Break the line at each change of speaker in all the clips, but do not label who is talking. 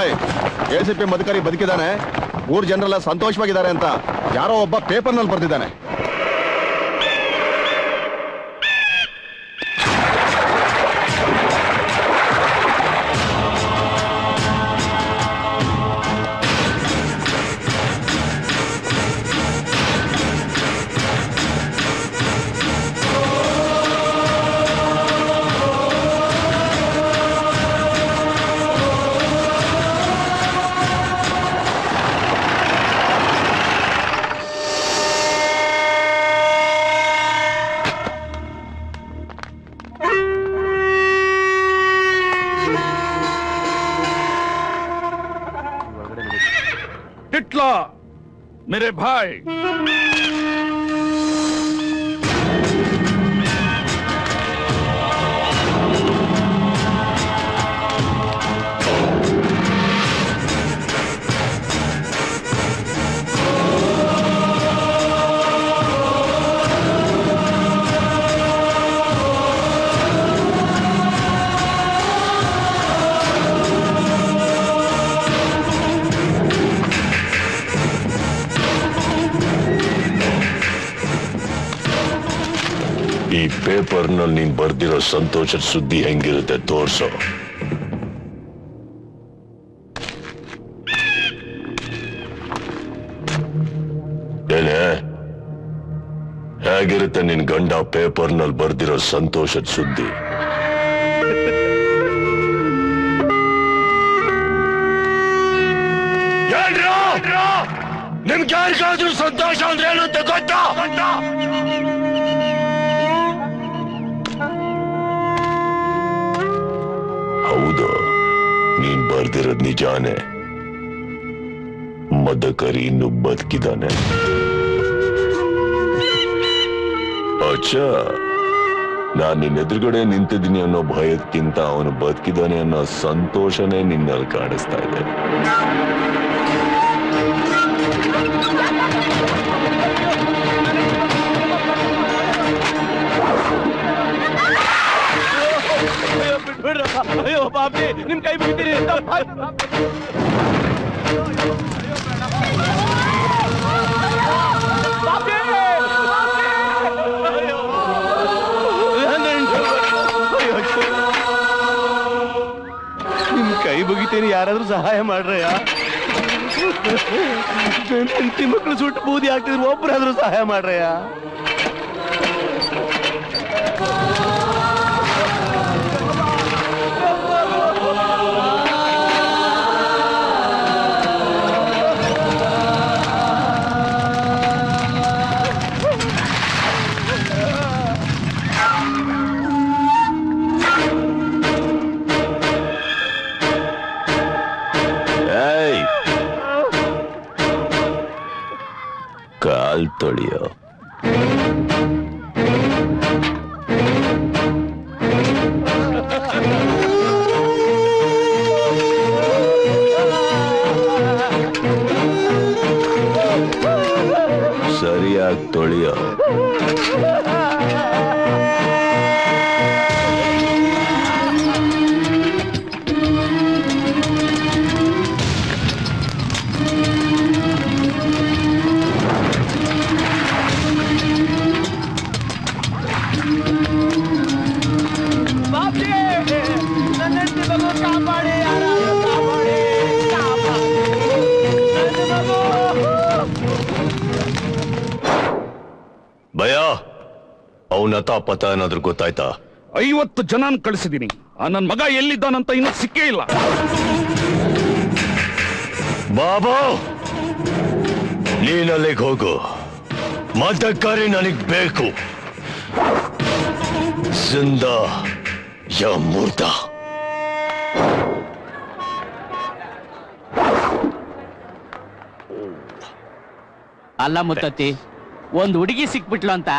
ಬಾಯ್, ACP Madhukari ಬದುಕಿದ್ದಾನೆ, ಊರ್ ಜನರೆಲ್ಲ ಸಂತೋಷವಾಗಿದ್ದಾರೆ ಅಂತ ಯಾರೋ ಒಬ್ಬ ಪೇಪರ್ನಲ್ಲಿ ಬರ್ದಿದ್ದಾನೆ.
मेरे भाई
ಈ ಪೇಪರ್ನಲ್ಲಿ ನೀನ್ ಬರ್ದಿರೋ ಸಂತೋಷದ ಸುದ್ದಿ ಹೆಂಗಿರುತ್ತೆ ತೋರ್ಸೋ. ಏನೇ ಹೇಗಿರುತ್ತೆ ನಿನ್ ಗಂಡ ಪೇಪರ್ನಲ್ಲಿ ಬರ್ದಿರೋ ಸಂತೋಷದ ಸುದ್ದಿ? ನಿಮ್ಗೆ ಯಾರಿಗಾದ್ರೂ ಸಂತೋಷ ಅಂದ್ರೆ ಏನು ಅಂತ ಗೊತ್ತಾ? ಹೌದು, ನೀನ್ ಬರ್ದಿರೋದ್ ನಿಜಾನೇ. ಮದಕರಿ ಇನ್ನು ಬದುಕಿದಾನೆ. ಅಚ್ಚಾ, ನಾನ್ ನಿನ್ನ ಎದುರುಗಡೆ ನಿಂತಿದ್ದೀನಿ ಅನ್ನೋ ಭಯಕ್ಕಿಂತ ಅವನು ಬದುಕಿದಾನೆ ಅನ್ನೋ ಸಂತೋಷನೇ ನಿನ್ನಲ್ಲಿ ಕಾಣಿಸ್ತಾ ಇದೆ.
ಅಯ್ಯೋ ಬಾಬಿ, ನಿಮ್ ಕೈ ಬಿಡ್ತೀರಿ. ನಿಮ್ ಕೈ ಮುಗಿತೀನಿ, ಯಾರಾದ್ರೂ ಸಹಾಯ ಮಾಡ್ರಯ್ಯ. ಹೆಂಡತಿ ಮಕ್ಕಳು ಸುಟ್ಟು ಬೂದಿ ಆಗ್ತಿದ್ರು, ಒಬ್ಬರಾದ್ರೂ ಸಹಾಯ ಮಾಡ್ರಯ್ಯ.
ಕಾಲ್ ತೊಳೆಯೋ. ಸರಿಯಾಗಿ ತೊಳೆಯೋ. ಭಯ, ಅವನ ಪತ ಏನಾದ್ರೂ ಗೊತ್ತಾಯ್ತಾ?
50 ಜನ ಕಳಿಸಿದೀನಿ. ನನ್ನ ಮಗ ಎಲ್ಲಿದ್ದಾನಂತ ಇನ್ನೂ ಸಿಕ್ಕೇ ಇಲ್ಲ.
ಬಾಬಾ, ನೀನಲ್ಲಿಗೆ ಹೋಗು. ಮದಕರಿ ನನಗ್ ಬೇಕು. ಜಿಂದಾ ಯಾ ಮುರ್ದಾ.
ಅಲ್ಲ ಮುತ್ತತ್ತಿ, ಒಂದ್ ಹುಡುಗಿ ಸಿಕ್ಬಿಟ್ಲು ಅಂತ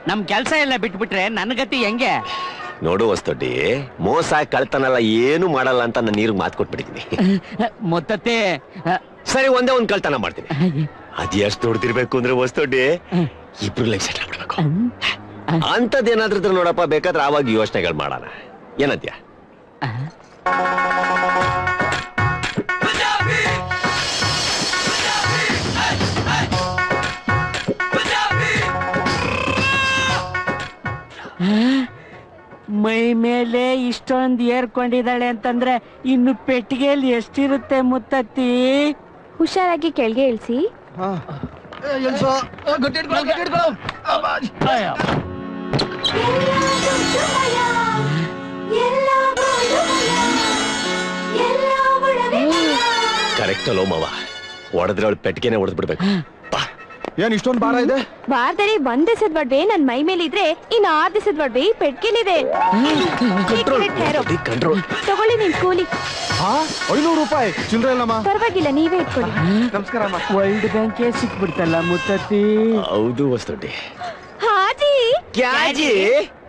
ನಮ್ ಕೆಲ್ಸ ಎಲ್ಲ ಬಿಟ್ಬಿಟ್ರೆ ನನ್ ಗತಿ ಹೆಂಗೆ?
ನೋಡು ವಸ್ತುಟಿ, ಮೋಸ ಕಳ್ತನಲ್ಲ ಏನು ಮಾಡಲ್ಲ ಅಂತ ನಾನು ನೀರಿಗೆ ಮಾತು ಕೊಟ್ಬಿಟ್ಟಿದ್ದೀನಿ.
ಮುತ್ತತ್ತಿ,
ಸರಿ, ಒಂದೇ ಒಂದ್ ಕಳ್ತನ ಮಾಡ್ತೀನಿ. ಅದ್ ಎಷ್ಟು ದೊಡ್ಡದಿರ್ಬೇಕು ಅಂದ್ರೆ ವಸ್ತುಟಿ, ಇಬ್ರು ಲೈಫ್ ಸೆಟ್ಲ್ ಆಗ್ಬಿಡ್ಬೇಕು. ಅಂತದೇನಾದ್ರೂ ನೋಡಪ್ಪ, ಬೇಕಾದ್ರೆ ಆವಾಗ ಯೋಚನೆಗಳು ಮಾಡೋಣ. ಏನಂತ್ಯ?
ಮೈ ಮೇಲೆ ಇಷ್ಟೊಂದು ಏರ್ಕೊಂಡಿದ್ದಾಳೆ ಅಂತಂದ್ರೆ ಇನ್ನು ಪೆಟ್ಟಿಗೆಯಲ್ಲಿ ಎಷ್ಟಿರುತ್ತೆ ಮುತ್ತತ್ತಿ?
ಹುಷಾರಾಗಿ ಕೆಳಗೆ ಇಳಿಸಿ.
ಕರೆಕ್ಟ್ ಅಲ್ಲೋ ಮಾವ, ಹೊಡೆದ್ರೆ ಅವಳು ಪೆಟ್ಟಿಗೆನೆ ಹೊಡೆದ್ ಬಿಡ್ಬೇಕು.
ಏನ್ ಇಷ್ಟೊಂದು ಭಾರ ಇದೆ?
ವಾರದಲ್ಲಿ 1 ದಿವಸದ ಒಡವೆ ನನ್ ಮೈ ಮೇಲೆ ಇದ್ರೆ ಇನ್ನು 6 ದಿವಸದ ಒಡವೆ ಪೆಟ್ಕೆಲಿದೆ. ತಗೊಳ್ಳಿ ನಿಮ್ ಕೂಲಿ.
500 ರೂಪಾಯಿ ಚಿಲ್ಲರೆ ಇಲ್ಲಮ್ಮ.
ಪರವಾಗಿಲ್ಲ, ನೀವೇ ಇಟ್ಕೊಳ್ಳಿ.
ನಮಸ್ಕಾರ ಅಮ್ಮ.
ವರ್ಲ್ಡ್ ಬ್ಯಾಂಕೇ ಸಿಕ್ಬಿಡ್ತಲ್ಲ ಮುತ್ತತ್ತಿ.
ಹೌದು ವಸ್ತುಡ್ಡಿ.
ಹಾಜಿ
ಕ್ಯಾಜಿ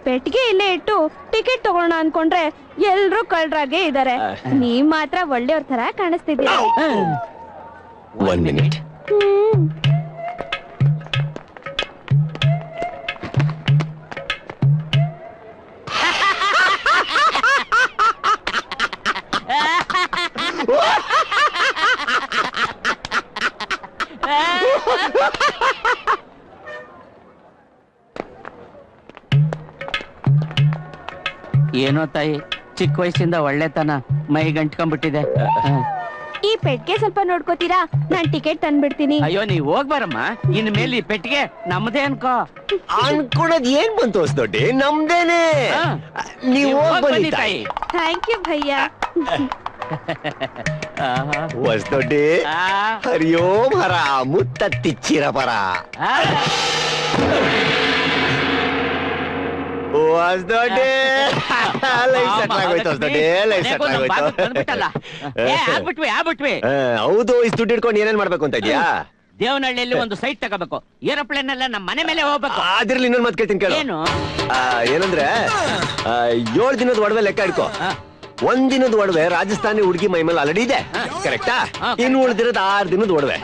ಪೆಟ್ಟಿಗೆ ಇಲ್ಲೇ ಇಟ್ಟು ಟಿಕೆಟ್ ತಗೊಳ್ಳೋಣ ಅನ್ಕೊಂಡ್ರೆ ಎಲ್ರೂ ಕಳ್ರಾಗೆ ಇದಾರೆ. ನೀವ್ ಮಾತ್ರ ಒಳ್ಳೆಯವ್ರ ತರ ಕಾಣಿಸ್ತಿದ್ದೀರಾ.
1 ಮಿನಿಟ್.
ಏನೋ ತಾಯಿ, ಚಿಕ್ಕ ವಯಸ್ಸಿಂದ ಒಳ್ಳೆತನ ಮೈ ಗಂಟ್ಕೊಂಡ್ಬಿಟ್ಟಿದೆ.
ಈ ಪೆಟ್ಟಿಗೆ ಸ್ವಲ್ಪ ನೋಡ್ಕೋತೀರಾ? ನಾನ್ ಟಿಕೆಟ್ ತಂದ್ಬಿಡ್ತೀನಿ.
ಅಯ್ಯೋ ನೀವ್ ಹೋಗ್ಬಾರಮ್ಮ, ಇನ್ ಮೇಲೆ ಈ ಪೆಟ್ಟಿಗೆ ನಮ್ದೇ ಅನ್ಕೋ.
ಅನ್ಕೊಳೋದ್ ಏನ್ ಬಂತು ವಸ್ತುಡ್ಡಿ, ನಮ್ದೇನೆ. ನೀವು
ನೀವ್
ಹೋಗ್
ಹೋಗ್
ಬನ್ನಿ
ಬನ್ನಿ
ತಾಯಿ.
ಥ್ಯಾಂಕ್ ಯು ಭಯ್ಯ.
ವಸ್ತುಡ್ಡಿ, ಹರಿ ಓಂ ಹರ ಮುತ್ತತ್ತಿ ಚಿರಪರ. ವಸ್ತುಡ್ಡಿ ಲೈಫ್ ಸೆಟ್ಲ್ ಆಗೋಯ್ತು. ವಸ್ತುಡ್ಡಿ ಲೈಫ್ ಸೆಟ್ಲ್ ಆಗೋಯ್ತು. ಹೌದು, ಇಷ್ಟು ದುಡ್ಡು ಇಟ್ಕೊಂಡು ಏನೇನ್ ಮಾಡ್ಬೇಕು ಅಂತ ಇದ್ಯಾ?
ದೇವನಹಳ್ಳಿಯಲ್ಲಿ ಒಂದು ಸೈಟ್ ತಗೋಬೇಕು. ಏರೋಪ್ಲೇನ್ ಎಲ್ಲ ನಮ್ಮ ಮನೆ ಮೇಲೆ ಹೋಗ್ಬೇಕು.
ಅದ್ರಲ್ಲಿ ಇನ್ನೊಂದು ಮಾತು ಕೇಳ್ತೀನಿ ಕೇಳು.
ಏನು?
ಏನಂದ್ರೆ 7 ದಿನದ ಒಡವೆ ಲೆಕ್ಕ ಇಡ್ಕೋ. 1 ದಿನದ ಒಡವೆ ರಾಜಸ್ಥಾನಿ ಹುಡುಗಿ ಮೈ ಮೇಲೆ ಆಲ್ರೆಡಿ ಇದೆ, ಕರೆಕ್ಟಾ? ಇನ್ನು ಉಳಿದಿರೋದು 6 ದಿನದ ಒಡವೆ.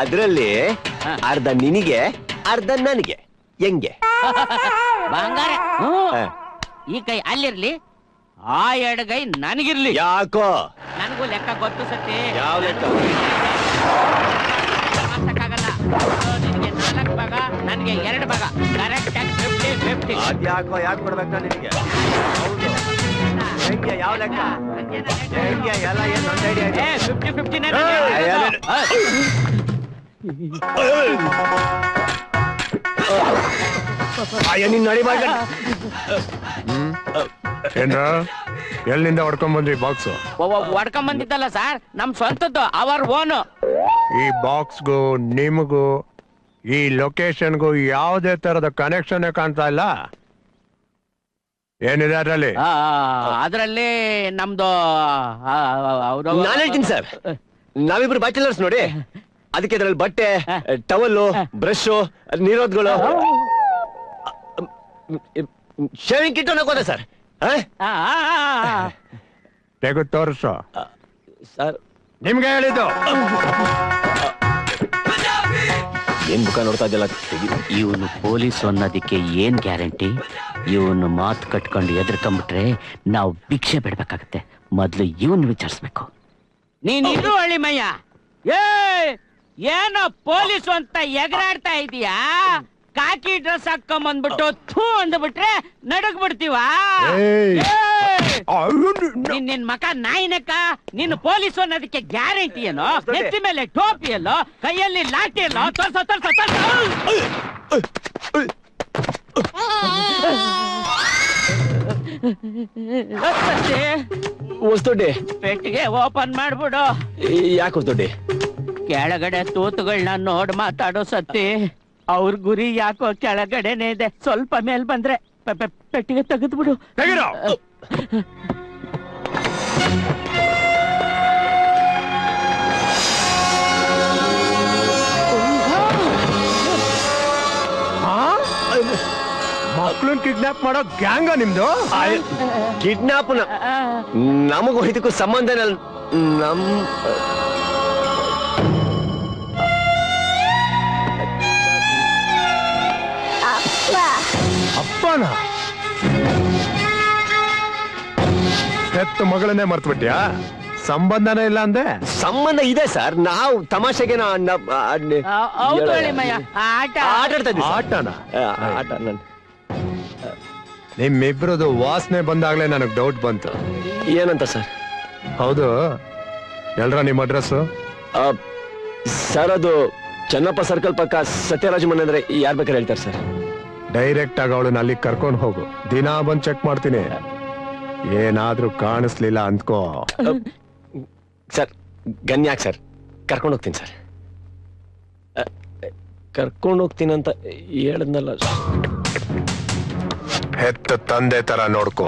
ಅದ್ರಲ್ಲಿ ಅರ್ಧ ನಿನಗೆ, ಅರ್ಧ ನನಗೆ. ಹೆಂಗೆ?
ಬಂಗಾರ. ಈ ಕೈ ಅಲ್ಲಿರ್ಲಿ, ಆ ಎಡಗೈ ನನಗಿರ್ಲಿ.
ಯಾಕೋ?
ನನಗೂ ಲೆಕ್ಕ ಗೊತ್ತು ಸತಿ.
ಯಾವ ಲೆಕ್ಕ?
ನಿನಗೆ 4 ಭಾಗ, ನನಗೆ 2 ಭಾಗ. ಕರೆಕ್ಟ್ ಆಗಿ 50-50.
ಅದ್ಯಾಕೋ? ಯಾಕೆ ಕೊಡ್ಬೇಕು ನಿನಗೆ? ಹೌದು. ಹೆಂಗೆ? ಯಾವ ಲೆಕ್ಕ? ಹೆಂಗೆ? ಎಲ್ಲ ಏನ್ ನನ್ನ ಐಡಿಯಾ ಇದೆ?
50-50
ಅಯ್ಯ, ನಿನ್ ನಡಿಬಾರ್ದ.
ಏನ್ರ ಎಲ್ಲಿಂದ ಹೊಡ್ಕೊಂಡ್ ಬಂದ್ರಿ ಬಾಕ್ಸ್?
ಹೊಡ್ಕೊಂಡ್ ಬಂದಿದ್ದಲ್ಲ ಸರ್, ನಮ್ ಸ್ವಂತದ್ದು, ಅವರ್ ಓನು.
ಈ ಬಾಕ್ಸ್ಗೂ ನಿಮಗೂ ಈ ಲೊಕೇಶನ್ಗೂ ಯಾವುದೇ ತರದ ಕನೆಕ್ಷನ್ ಕಾಣ್ತಾ ಇಲ್ಲ. ಏನಿದೆ ಅದರಲ್ಲಿ?
ಅದರಲ್ಲಿ ನಮ್ದು
ನಾನು ಹೇಳ್ತೀನಿ ಸರ್, ನಾವಿಬ್ರು ಬ್ಯಾಚುಲರ್ಸ್ ನೋಡಿ. ಅದಕ್ಕೆ ಇದ್ರಲ್ಲಿ ಬಟ್ಟೆ, ಟವಲ್ಲು, ಬ್ರಷ್, ನೀರೋದ್ಗಳು, ಶೇವಿಂಗ್ ಕಿಟ್ ಅನ್ನೋಕೋದ ಸರ್.
ತೆಗೆದು ತೋರಿಸು.
ಸರ್
ನಿಮ್ಗೆ ಹೇಳಿದ್ದು.
ಏನ್ ಮುಖ ನೋಡ್ತಾ ಇದ್ದಲ್ಲ?
ಇವನು ಪೊಲೀಸ್ ಅನ್ನೋದಕ್ಕೆ ಏನ್ ಗ್ಯಾರಂಟಿ? ಇವನು ಮಾತು ಕಟ್ಕೊಂಡು ಎದ್ರಕೊಂಡ್ಬಿಟ್ರೆ ನಾವು ಭಿಕ್ಷೆ ಬಿಡ್ಬೇಕಾಗತ್ತೆ. ಮೊದ್ಲು ಇವನ್ ವಿಚಾರಿಸ್ಬೇಕು. ನೀನಿದು ಹಳ್ಳಿಮಯ್ಯ, ಏನೋ ಪೊಲೀಸು ಅಂತ ಎಗರಾಡ್ತಾ ಇದೀಯಾ? ಕಾಕಿ ಡ್ರೆಸ್ ಹಾಕೊಂಬಂದ್ಬಿಟ್ಟು ಥೂ ಅಂದ್ಬಿಟ್ರೆ ನಡಗ್ ಬಿಡ್ತೀವ? ನಿನ್ ಮಕ ನಾಯಿನಕ್ಕ. ನೀನು ಪೊಲೀಸು ಅನ್ನೋದಕ್ಕೆ ಗ್ಯಾರಂಟಿ ಏನೋ? ನೆತ್ತಿ ಮೇಲೆ ಟೋಪಿ ಎಲ್ಲೋ, ಕೈಯಲ್ಲಿ ಲಾಠಿ ಎಲ್ಲೋ? ತೋರ್ಸೋ ತೋರ್ಸೋ ತೋರ್ಸೋ.
ಹೊಸ್ದೊಡ್ಡಿ
ಪೆಟ್ಟಿಗೆ ಓಪನ್ ಮಾಡ್ಬಿಡು.
ಯಾಕೆ ಹೊಸ್ದೊಡ್ಡಿ?
ಕೆಳಗಡೆ ತೂತುಗಳನ್ನ ನೋಡ್ ಮಾತಾಡೋ ಸತ್ತಿ. ಅವ್ರ ಗುರಿ ಯಾಕೋ ಕೆಳಗಡೆನೆ ಇದೆ. ಸ್ವಲ್ಪ ಮೇಲ್ ಬಂದ್ರೆ ಪೆಟ್ಟಿಗೆ ತೆಗೆದ್ಬಿಡು.
ತೆಗಿರೋ. ಮಕ್ಳನ್ ಕಿಡ್ನಾಪ್ ಮಾಡೋ ಗ್ಯಾಂಗ ನಿಮ್ದು?
ಕಿಡ್ನಾಪ್ ನಮಗೂ ಇದಕ್ಕೂ ಸಂಬಂಧ ನಮ್
ಅಪ್ಪನ ಹೆತ್ತು ಮಗಳನ್ನೇ ಮರ್ತ್ಬಿಟ್ಯಾ? ಸಂಬಂಧನೇ ಇಲ್ಲ ಅಂದೆ?
ಸಂಬಂಧ ಇದೆ ಸರ್. ನಾವು ತಮಾಷೆಗೆ
ಹೌದು ಹಳ್ಳಿಮಯ್ಯ, ಆಟ
ಆಟಾಡ್ತಾ ಇದ್ವಿ.
ಆಟನ?
ಆಟ
ನಿಮ್ಮಿಬ್ರದ್ದು ವಾಸನೆ ಬಂದಾಗ್ಲೇ ನನಗ್ ಡೌಟ್ ಬಂತು.
ಏನಂತ ಸರ್?
ಹೌದು, ಎಲ್ರ ನಿಮ್ ಅಡ್ರೆಸ್ಸು?
ಸರ್ ಅದು ಚನ್ನಪ್ಪ ಸರ್ಕಲ್ ಪಕ್ಕ ಸತ್ಯರಾಜ್ ಮನೆ ಅಂದ್ರೆ ಯಾರು ಬೇಕಾದ್ರೆ ಹೇಳ್ತಾರೆ ಸರ್.
ಡೈರೆಕ್ಟ್ ಆಗಿ ಅವಳನ್ನ ಅಲ್ಲಿ ಕರ್ಕೊಂಡು ಹೋಗು. ದಿನಾ ಬಂದ್ ಚೆಕ್ ಮಾಡ್ತೀನಿ. ಏನಾದ್ರೂ ಕಾಣಿಸ್ಲಿಲ್ಲ ಅಂದ್ಕೋ.
ಸರ್ ಗನ್ಯಾಕ್ ಸರ್, ಕರ್ಕೊಂಡು ಹೋಗ್ತೀನಿ ಸರ್. ಕರ್ಕೊಂಡು ಹೋಗ್ತೀನಿ ಅಂತ ಹೇಳಿದ್ನಲ್ಲ.
ಹೆತ್ತ ತಂದೆ ತರ ನೋಡ್ಕೋ.